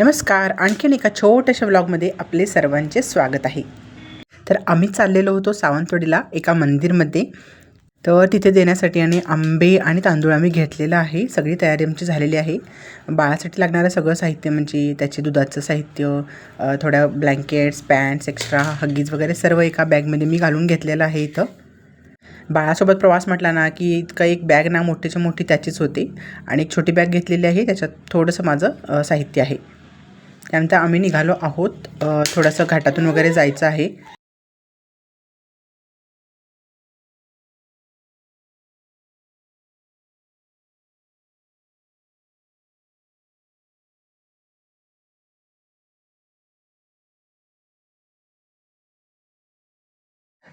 नमस्कार. आणखीन एका छोट्याशा व्लॉगमध्ये आपले सर्वांचे स्वागत आहे. तर आम्ही चाललेलो होतो सावंतवाडीला एका मंदिरमध्ये. तर तिथे देण्यासाठी आणि आंबे आणि तांदूळ आम्ही घेतलेलं आहे. सगळी तयारी आमची झालेली आहे. बाळासाठी लागणारं सगळं साहित्य म्हणजे त्याचे दुधाचं साहित्य, थोड्या ब्लँकेट्स, पॅन्ट्स, एक्स्ट्रा हग्गीज वगैरे सर्व एका बॅगमध्ये मी घालून घेतलेलं आहे. इथं बाळासोबत प्रवास म्हटला ना की इतका एक बॅग ना मोठीच्या मोठी त्याचीच होती आणि एक छोटी बॅग घेतलेली आहे. त्याच्यात थोडंसं माझं साहित्य आहे. त्यानंतर आम्ही निघालो आहोत. थोडंसं घाटातून वगैरे जायचं आहे.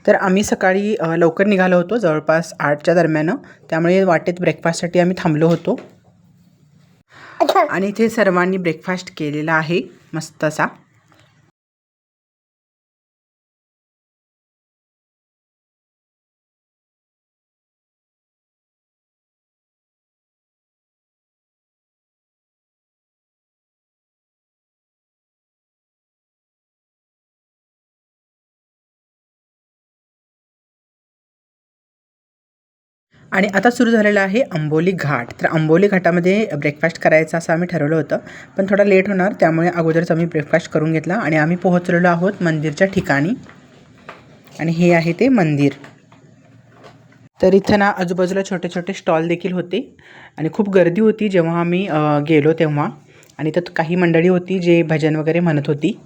तर आम्ही सकाळी लवकर निघालो होतो, जवळपास 8च्या दरम्यान. त्यामुळे वाटेत ब्रेकफास्टसाठी आम्ही थांबलो होतो आणि इथे सर्वांनी ब्रेकफास्ट केलेला आहे मस्त असा. आणि आता सुरू झालेला आहे अंबोली घाट. तर अंबोली घाटामध्ये ब्रेकफास्ट करायचं असं आम्ही ठरवलं होतं, पण थोडा लेट होणार त्यामुळे अगोदरच आम्ही ब्रेकफास्ट करून घेतला आणि आम्ही पोहोचलेलो आहोत मंदिरच्या ठिकाणी. आणि हे आहे ते मंदिर. तर इथं ना आजूबाजूला छोटे छोटे स्टॉल देखील होते आणि खूप गर्दी होती जेव्हा आम्ही गेलो तेव्हा. आणि त्यात काही मंडळी होती जे भजन वगैरे म्हणत होती.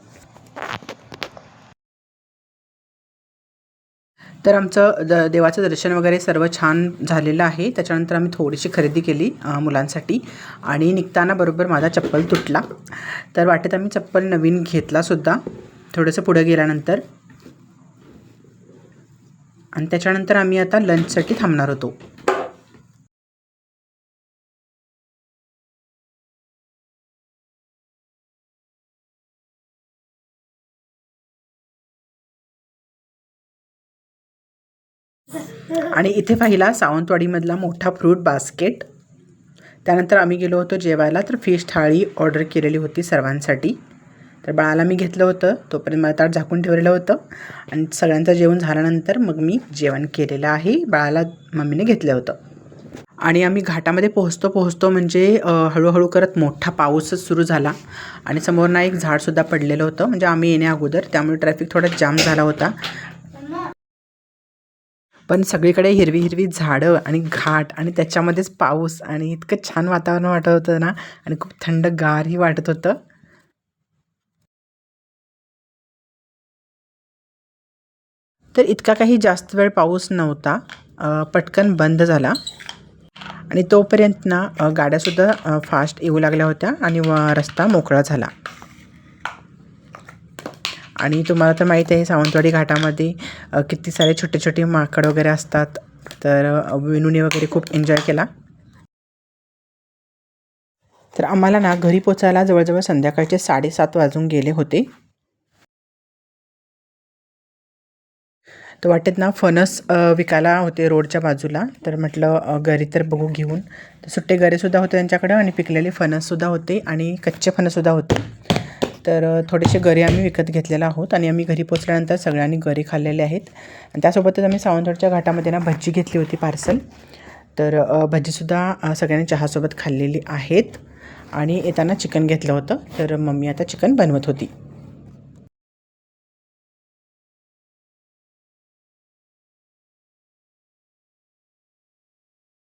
तर आमचं देवाचं दर्शन वगैरे सर्व छान झालेलं आहे. त्याच्यानंतर आम्ही थोडीशी खरेदी केली मुलांसाठी आणि निघताना बरोबर माझा चप्पल तुटला. तर वाटेत आम्ही चप्पल नवीन घेतलासुद्धा थोडंसं पुढं गेल्यानंतर. आणि त्याच्यानंतर आम्ही आता लंचसाठी थांबणार होतो. आणि इथे पाहिला सावंतवाडीमधला मोठा फ्रूट बास्केट. त्यानंतर आम्ही गेलो होतो जेवायला. तर फिश थाळी ऑर्डर केलेली होती सर्वांसाठी. तर बाळाला मी घेतलं होतं, तोपर्यंत मला ताट झाकून ठेवलेलं होतं. आणि सगळ्यांचं जेवण झाल्यानंतर मग मी जेवण केलेलं आहे. बाळाला मम्मीने घेतलं होतं. आणि आम्ही घाटामध्ये पोहोचतो म्हणजे हळूहळू करत मोठा पाऊसच सुरू झाला आणि समोरनं एक झाडसुद्धा पडलेलं होतं म्हणजे आम्ही येण्या अगोदर. त्यामुळे ट्रॅफिक थोडा जाम झाला होता. पण सगळीकडे हिरवी हिरवी झाडं आणि घाट आणि त्याच्यामध्येच पाऊस आणि इतकं छान वातावरण वाटत होतं ना. आणि खूप थंडगारही वाटत होतं. तर इतका काही जास्त वेळ पाऊस नव्हता. पटकन बंद झाला आणि तोपर्यंत ना गाड्यासुद्धा फास्ट येऊ लागल्या होत्या आणि रस्ता मोकळा झाला. आणि तुम्हाला तर माहीत आहे सावंतवाडी घाटामध्ये किती सारे छोटे छोटे माकड वगैरे असतात. तर विनूने वगैरे खूप एन्जॉय केला. तर आम्हाला ना घरी पोचायला जवळजवळ संध्याकाळचे 7:30 वाजून गेले होते. तर वाटेत ना फणस विकायला होते रोडच्या बाजूला. तर म्हटलं गरी तर बघू घेऊन. तर सुट्टे गरेसुद्धा होते त्यांच्याकडं आणि पिकलेले फणससुद्धा होते आणि कच्चे फणससुद्धा होते. तर थोडेसे गरे आम्ही विकत घेतलेले आहोत आणि आम्ही घरी पोचल्यानंतर सगळ्यांनी गरे खाल्लेले आहेत. आणि त्यासोबतच आम्ही सावंतवाडीच्या घाटामध्ये ना भजी घेतली होती पार्सल. तर भजीसुद्धा सगळ्यांनी चहासोबत खाल्लेली आहेत. आणि येताना चिकन घेतलं होतं. तर मम्मी आता चिकन बनवत होती.